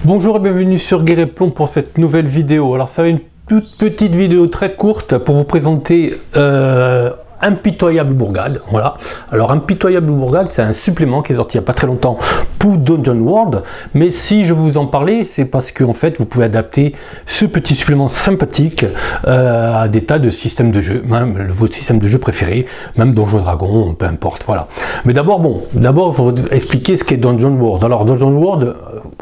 Bonjour et bienvenue sur Guerre et Plomb pour cette nouvelle vidéo. Alors ça va être une toute petite vidéo très courte pour vous présenter Impitoyable Bourgade. Voilà. Alors Impitoyable Bourgade, c'est un supplément qui est sorti il n'y a pas très longtemps pour Dungeon World, mais si je vous en parlais, c'est parce que en fait vous pouvez adapter ce petit supplément sympathique à des tas de systèmes de jeu, même vos systèmes de jeu préférés, même Donjon Dragon, peu importe. Voilà. Mais d'abord, il faut expliquer ce qu'est Dungeon World. Alors Dungeon World,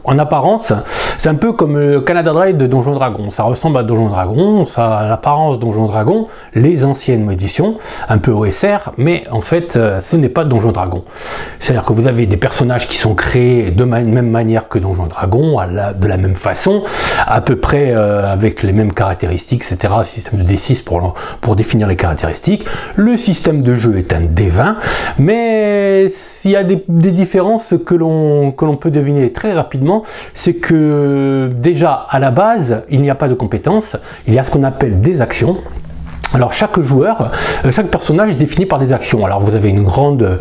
en apparence, c'est un peu comme le Canada Dry de Donjon Dragon. Ça ressemble à Donjon Dragon, ça a l'apparence Donjon Dragon, les anciennes éditions, un peu OSR, mais en fait ce n'est pas Donjon Dragon. C'est-à-dire que vous avez des personnages qui sont créés de même manière que Donjon Dragon, de la même façon, à peu près avec les mêmes caractéristiques, etc. Système de D6 pour définir les caractéristiques. Le système de jeu est un D20, mais il y a des différences que l'on peut deviner très rapidement. C'est que déjà à la base, il n'y a pas de compétences, il y a ce qu'on appelle des actions. Alors chaque joueur, chaque personnage est défini par des actions. Alors vous avez une grande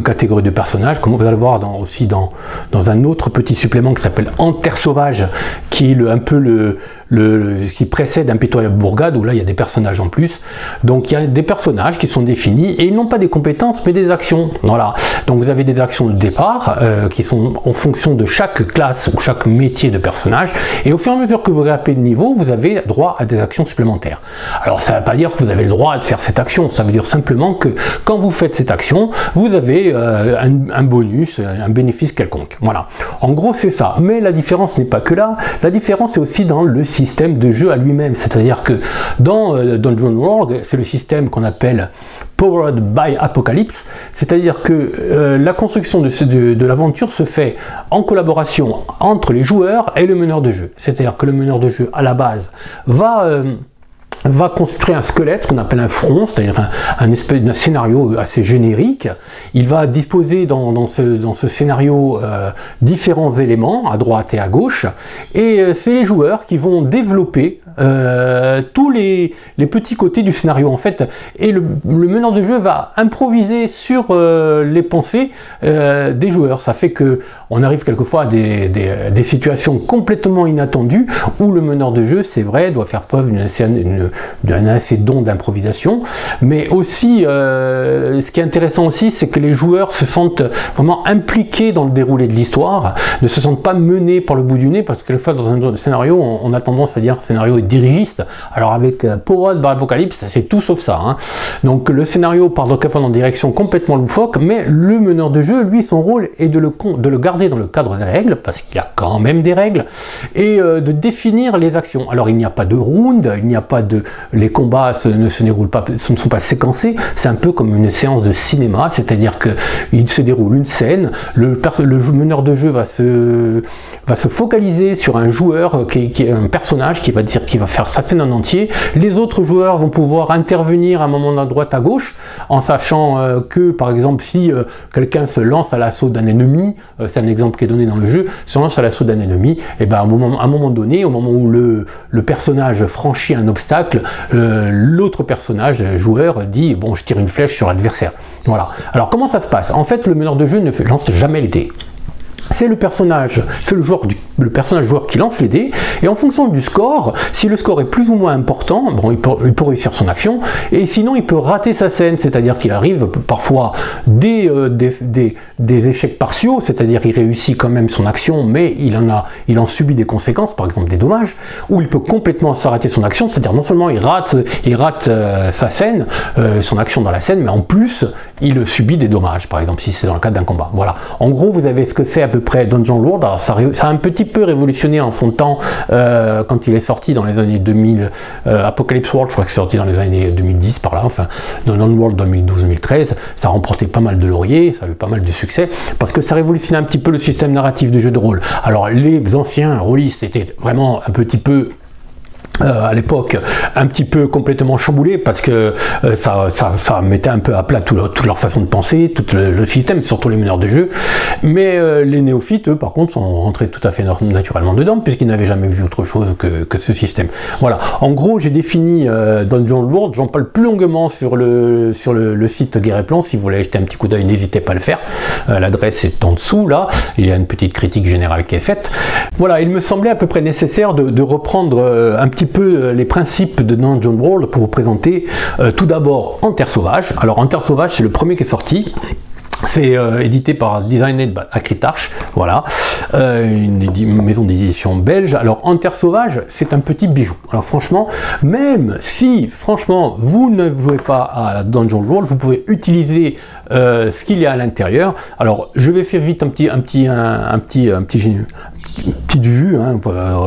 catégorie de personnages, comme vous allez le voir aussi dans un autre petit supplément qui s'appelle En Terre Sauvage, qui est un peu ce qui précède Impitoyable Bourgade, où là il y a des personnages en plus. Donc il y a des personnages qui sont définis et ils n'ont pas des compétences mais des actions. Voilà. Donc vous avez des actions de départ qui sont en fonction de chaque classe ou chaque métier de personnage, et au fur et à mesure que vous grimpez de niveau, vous avez droit à des actions supplémentaires. Alors ça ne veut pas dire que vous avez le droit de faire cette action, ça veut dire simplement que quand vous faites cette action, vous avez un bonus, un bénéfice quelconque. Voilà. En gros c'est ça. Mais la différence n'est pas que là, la différence est aussi dans le système de jeu à lui-même. C'est-à-dire que dans Dungeon World, c'est le système qu'on appelle Powered by Apocalypse, c'est-à-dire que la construction de l'aventure se fait en collaboration entre les joueurs et le meneur de jeu. C'est-à-dire que le meneur de jeu à la base va construire un squelette, ce qu'on appelle un front, c'est-à-dire un espèce de scénario assez générique. Il va disposer dans ce scénario différents éléments à droite et à gauche, et c'est les joueurs qui vont développer tous les petits côtés du scénario en fait, et le meneur de jeu va improviser sur les pensées des joueurs. Ça fait que on arrive quelquefois à des situations complètement inattendues où le meneur de jeu, c'est vrai, doit faire preuve d'un assez don d'improvisation, mais aussi ce qui est intéressant aussi, c'est que les joueurs se sentent vraiment impliqués dans le déroulé de l'histoire, ne se sentent pas menés par le bout du nez, parce que quelquefois dans un scénario, on a tendance à dire que le scénario est dirigiste. Alors avec Powered by Apocalypse, c'est tout sauf ça, hein. Donc le scénario part quelquefois dans une direction complètement loufoque, mais le meneur de jeu, lui, son rôle est de le garder dans le cadre des règles, parce qu'il y a quand même des règles, et de définir les actions. Alors il n'y a pas de round, il n'y a pas de... Les combats ne se déroulent pas, ce ne sont pas séquencés, c'est un peu comme une séance de cinéma, c'est-à-dire qu'il se déroule une scène, le meneur de jeu va se focaliser sur un joueur, qui est un personnage qui va faire sa scène en entier. Les autres joueurs vont pouvoir intervenir à un moment de droite à gauche, en sachant que, par exemple, si quelqu'un se lance à l'assaut d'un ennemi, c'est un exemple qui est donné dans le jeu, se lance à l'assaut d'un ennemi, et ben à un moment donné, au moment où le personnage franchit un obstacle, l'autre personnage, le joueur, dit bon, je tire une flèche sur l'adversaire. Voilà. Alors comment ça se passe? En fait, le meneur de jeu ne lance jamais les dés. C'est le personnage joueur qui lance les dés, et en fonction du score, si le score est plus ou moins important, bon, il peut réussir son action, et sinon il peut rater sa scène, c'est-à-dire qu'il arrive parfois des échecs partiaux, c'est-à-dire qu'il réussit quand même son action, mais il en subit des conséquences, par exemple des dommages, ou il peut complètement s'arrêter son action, c'est-à-dire non seulement il rate sa scène, son action dans la scène, mais en plus il subit des dommages, par exemple si c'est dans le cadre d'un combat. Voilà. En gros, vous avez ce que c'est à peu près Dungeon World. Alors ça a un petit peu révolutionné en son temps quand il est sorti dans les années 2000. Apocalypse World, je crois que c'est sorti dans les années 2010 par là, enfin Dungeon World 2012-2013, ça a remporté pas mal de lauriers, ça a eu pas mal de succès, parce que ça révolutionnait un petit peu le système narratif de jeu de rôle. Alors les anciens rôlistes étaient vraiment un petit peu à l'époque un petit peu complètement chamboulé parce que ça mettait un peu à plat toute leur façon de penser, tout le système, surtout les meneurs de jeu. Mais les néophytes, eux, par contre, sont rentrés tout à fait naturellement dedans puisqu'ils n'avaient jamais vu autre chose que ce système. Voilà, en gros, j'ai défini Dungeon World. J'en parle plus longuement sur le site Guerre et Plan. Si vous voulez jeter un petit coup d'œil, n'hésitez pas à le faire. L'adresse est en dessous, là. Il y a une petite critique générale qui est faite. Voilà, il me semblait à peu près nécessaire de reprendre un petit peu les principes de Dungeon World pour vous présenter tout d'abord En Terre Sauvage. Alors En Terre Sauvage, c'est le premier qui est sorti. C'est édité par Designed by Acritarch, voilà, une maison d'édition belge. Alors En Terre Sauvage, c'est un petit bijou. Alors franchement, même si franchement vous ne jouez pas à Dungeon World, vous pouvez utiliser ce qu'il y a à l'intérieur. Alors je vais faire vite une petite vue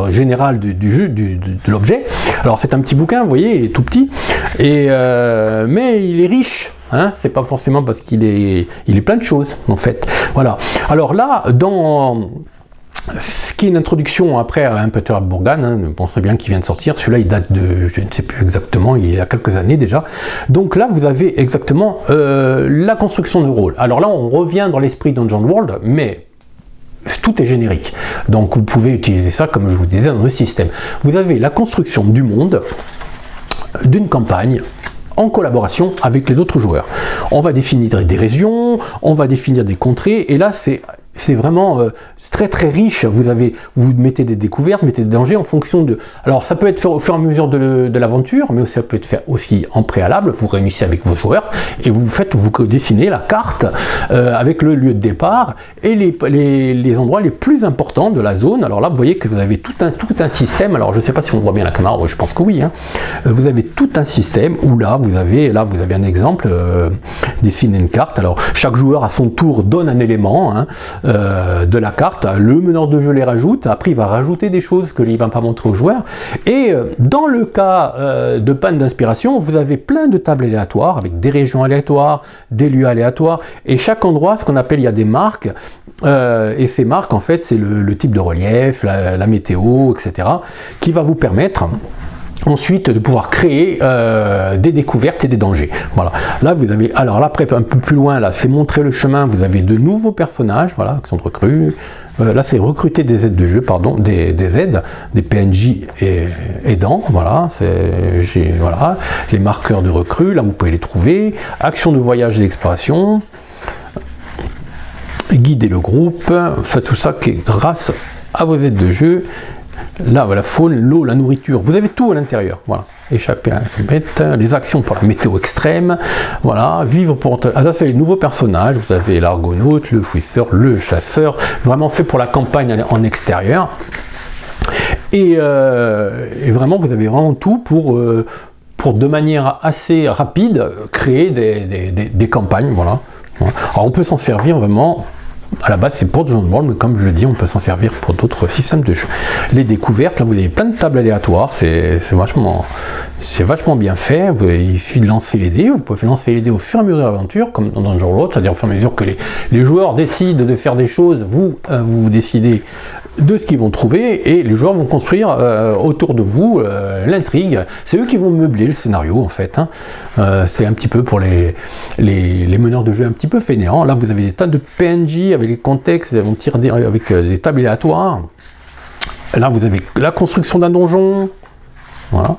générale du jeu, de l'objet. Alors c'est un petit bouquin, vous voyez, il est tout petit, mais il est riche. C'est pas forcément parce qu'il est plein de choses en fait. Voilà. Alors là, dans ce qui est une introduction après à Impetuable Bourgade, pensez bien qu'il vient de sortir. Celui-là, il date de, je ne sais plus exactement, il y a quelques années déjà. Donc là, vous avez exactement la construction de rôle. Alors là, on revient dans l'esprit Dungeon World, mais tout est générique. Donc vous pouvez utiliser ça, comme je vous disais, dans le système. Vous avez la construction du monde, d'une campagne, en collaboration avec les autres joueurs. On va définir des régions, on va définir des contrées, et là c'est vraiment très très riche. Vous mettez des découvertes, mettez des dangers en fonction de... Alors ça peut être fait au fur et à mesure de l'aventure, mais ça peut être fait aussi en préalable. Vous réunissez avec vos joueurs et vous dessinez la carte avec le lieu de départ et les endroits les plus importants de la zone. Alors là vous voyez que vous avez tout un système. Alors je ne sais pas si on voit bien la caméra, je pense que oui. Vous avez tout un système où là vous avez un exemple, dessiner une carte. Alors chaque joueur à son tour donne un élément de la carte, le meneur de jeu les rajoute, après il va rajouter des choses qu'il ne va pas montrer aux joueurs, et dans le cas de panne d'inspiration, vous avez plein de tables aléatoires, avec des régions aléatoires, des lieux aléatoires, et chaque endroit, ce qu'on appelle, il y a des marques, et ces marques, en fait, c'est le type de relief, la météo, etc., qui va vous permettre ensuite de pouvoir créer des découvertes et des dangers. Voilà. Là vous avez, alors là après un peu plus loin, là c'est montrer le chemin. Vous avez de nouveaux personnages, voilà, qui sont recrutés. Là c'est recruter des aides de jeu, pardon, des aides, des PNJ aidants. Voilà, voilà, les marqueurs de recrues. Là vous pouvez les trouver. Action de voyage et d'exploration. Guider le groupe. Ça, tout ça qui est grâce à vos aides de jeu. Là, la faune, l'eau, la nourriture, vous avez tout à l'intérieur. Voilà, échapper à un bête, les actions pour la météo extrême, voilà, vivre pour... Ah, là, c'est les nouveaux personnages, vous avez l'argonaute, le fouisseur, le chasseur, vraiment fait pour la campagne en extérieur. Et vraiment, vous avez vraiment tout pour de manière assez rapide, créer des campagnes, voilà. Alors, on peut s'en servir vraiment... À la base, c'est pour Dungeon World, mais comme je le dis, on peut s'en servir pour d'autres systèmes de jeu. Les découvertes, là, vous avez plein de tables aléatoires, c'est vachement bien fait. Il suffit de lancer les dés. Vous pouvez lancer les dés au fur et à mesure de l'aventure, comme dans Dungeon World, c'est-à-dire au fur et à mesure que les joueurs décident de faire des choses, vous décidez de ce qu'ils vont trouver, et les joueurs vont construire autour de vous l'intrigue. C'est eux qui vont meubler le scénario, en fait. C'est un petit peu pour les meneurs de jeu un petit peu fainéants. Là, vous avez des tas de PNJ avec les contextes, on tire avec des tables aléatoires. Là, vous avez la construction d'un donjon. Voilà.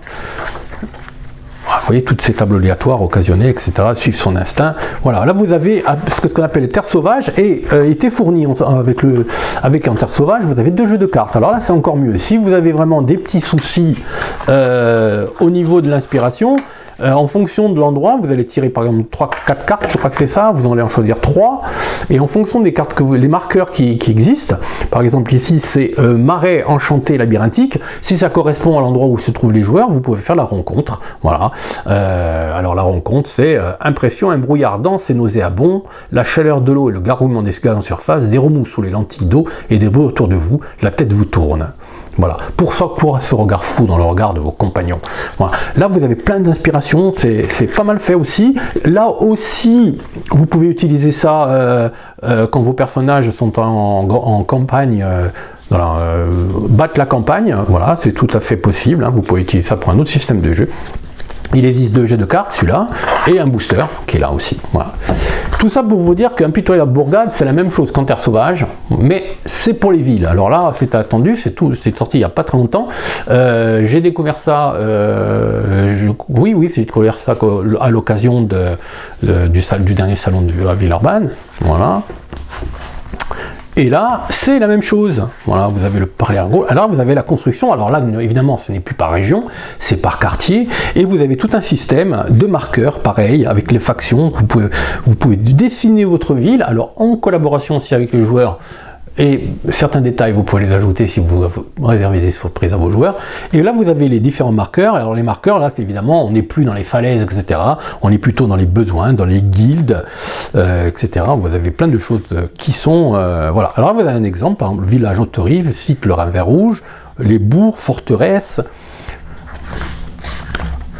Vous voyez toutes ces tables aléatoires, occasionnelles, etc. Suivre son instinct. Voilà, là vous avez ce qu'on appelle les terres sauvages, et était fourni avec En Terre Sauvage, vous avez 2 jeux de cartes. Alors là c'est encore mieux. Si vous avez vraiment des petits soucis au niveau de l'inspiration, en fonction de l'endroit, vous allez tirer par exemple 3-4 cartes, je crois que c'est ça, vous allez en choisir 3, et en fonction des cartes, les marqueurs qui existent, par exemple ici c'est marais enchanté labyrinthique, si ça correspond à l'endroit où se trouvent les joueurs, vous pouvez faire la rencontre, voilà. Alors la rencontre c'est impression, un brouillard dense et nauséabond, la chaleur de l'eau et le gargouillement des gaz en surface, des remous sous les lentilles d'eau et des bruits autour de vous, la tête vous tourne. Voilà, pour ce regard fou dans le regard de vos compagnons. Voilà. Là, vous avez plein d'inspiration, c'est pas mal fait aussi. Là aussi, vous pouvez utiliser ça quand vos personnages sont en campagne battre la campagne, voilà, c'est tout à fait possible, hein, vous pouvez utiliser ça pour un autre système de jeu. Il existe 2 jets de cartes, celui-là, et un booster, qui est là aussi. Voilà. Tout ça pour vous dire qu'Impitoyable Bourgade, c'est la même chose qu'en Terre Sauvage, mais c'est pour les villes. Alors là, c'est attendu, c'est sorti il n'y a pas très longtemps. J'ai découvert ça, oui, j'ai découvert ça à l'occasion du dernier salon de Villeurbanne. Voilà. Et là, c'est la même chose. Voilà, vous avez le pari-ergot. Alors, vous avez la construction. Alors là, évidemment, ce n'est plus par région, c'est par quartier. Et vous avez tout un système de marqueurs, pareil, avec les factions. Vous pouvez dessiner votre ville. Alors, en collaboration aussi avec les joueurs. Et certains détails, vous pouvez les ajouter si vous réservez des surprises à vos joueurs. Et là, vous avez les différents marqueurs. Alors, les marqueurs, là, c'est évidemment, on n'est plus dans les falaises, etc. On est plutôt dans les besoins, dans les guildes, etc. Vous avez plein de choses qui sont... voilà. Alors, là, vous avez un exemple, par exemple, village Haute-Rive, site le Vert Rouge, les bourgs, forteresses...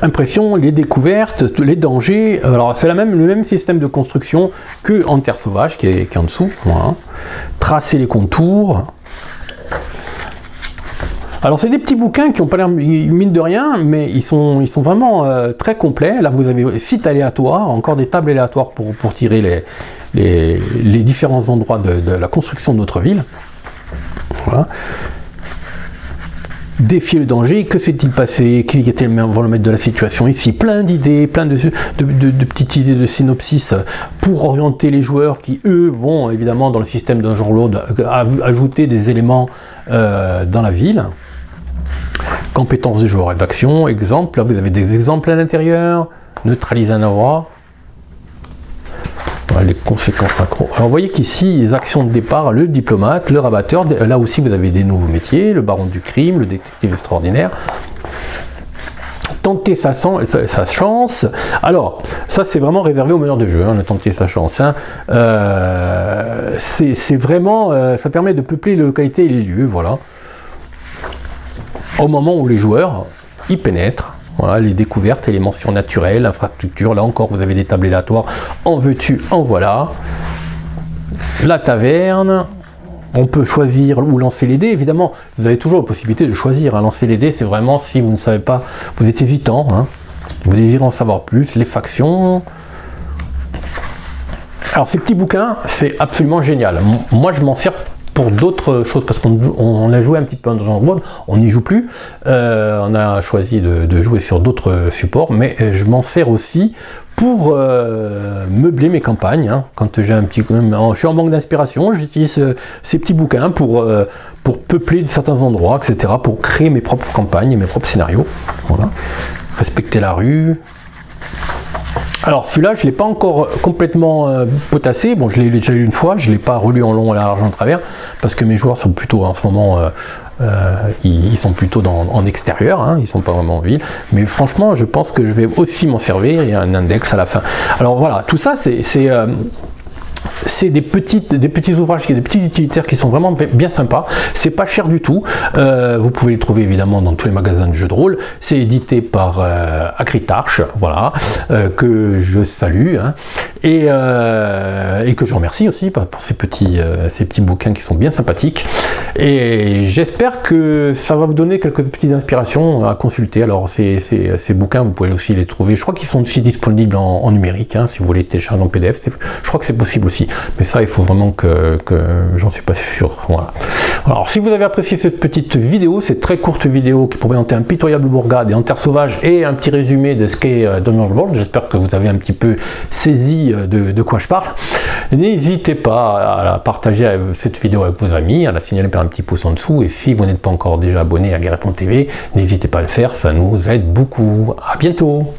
Impression, les découvertes, les dangers. Alors c'est le même système de construction que en Terre Sauvage qui est en dessous. Voilà. Tracer les contours. Alors c'est des petits bouquins qui n'ont pas l'air mine de rien, mais ils sont vraiment très complets. Là vous avez sites aléatoires, encore des tables aléatoires pour tirer les différents endroits de la construction de notre ville. Voilà. Défier le danger, que s'est-il passé, qui était le maître de la situation ici, plein d'idées, plein de petites idées de synopsis pour orienter les joueurs qui, eux, vont évidemment dans le système d'un genre lourd ajouter des éléments dans la ville. Compétences du joueur et d'action, exemple, là vous avez des exemples à l'intérieur, neutraliser un endroit. Voilà, les conséquences macro. Alors vous voyez qu'ici, les actions de départ, le diplomate, le rabatteur, là aussi vous avez des nouveaux métiers, le baron du crime, le détective extraordinaire. Tenter sa chance. Alors, ça c'est vraiment réservé aux meneurs de jeu, hein, tenter sa chance. Hein. C'est vraiment, ça permet de peupler les localités et les lieux, voilà. Au moment où les joueurs y pénètrent. Voilà, les découvertes, les mentions naturelles, infrastructures. Là encore, vous avez des tables aléatoires. En veux-tu, en voilà. La taverne. On peut choisir ou lancer les dés. Évidemment, vous avez toujours la possibilité de choisir. Hein. Lancer les dés, c'est vraiment si vous ne savez pas, vous êtes hésitant. Hein. Vous désirez en savoir plus. Les factions. Alors, ces petits bouquins, c'est absolument génial. Moi, je m'en sers pour d'autres choses, parce qu'on a joué un petit peu dans Dungeons & Dragons, on n'y joue plus, on a choisi de jouer sur d'autres supports, mais je m'en sers aussi pour meubler mes campagnes, hein. Quand j'ai un petit, je suis en manque d'inspiration, j'utilise ces petits bouquins pour peupler certains endroits, etc., pour créer mes propres campagnes et mes propres scénarios. Voilà. Respecter la rue. Alors celui-là, je ne l'ai pas encore complètement potassé. Bon, je l'ai déjà lu une fois, je ne l'ai pas relu en long et large en travers, parce que mes joueurs sont plutôt en ce moment, ils sont plutôt en extérieur, hein, ils ne sont pas vraiment en ville. Mais franchement, je pense que je vais aussi m'en servir. Il y a un index à la fin. Alors voilà, tout ça, c'est des petits ouvrages, des petits utilitaires qui sont vraiment bien sympas. C'est pas cher du tout. Vous pouvez les trouver évidemment dans tous les magasins de jeux de rôle. C'est édité par Acritarch, voilà, que je salue, hein, et que je remercie aussi pour ces petits bouquins qui sont bien sympathiques. Et j'espère que ça va vous donner quelques petites inspirations à consulter. Alors ces bouquins, vous pouvez aussi les trouver. Je crois qu'ils sont aussi disponibles en numérique, hein, si vous voulez télécharger en PDF. Je crois que c'est possible aussi. Mais ça, il faut vraiment que j'en suis pas sûr. Voilà. Alors, si vous avez apprécié cette petite vidéo, cette très courte vidéo qui présenter Impitoyable Bourgade et en Terre Sauvage et un petit résumé de ce qu'est Dungeons & Dragons, j'espère que vous avez un petit peu saisi de quoi je parle. N'hésitez pas à la partager cette vidéo avec vos amis, à la signaler par un petit pouce en dessous. Et si vous n'êtes pas encore déjà abonné à Garrett.tv, n'hésitez pas à le faire, ça nous aide beaucoup. À bientôt.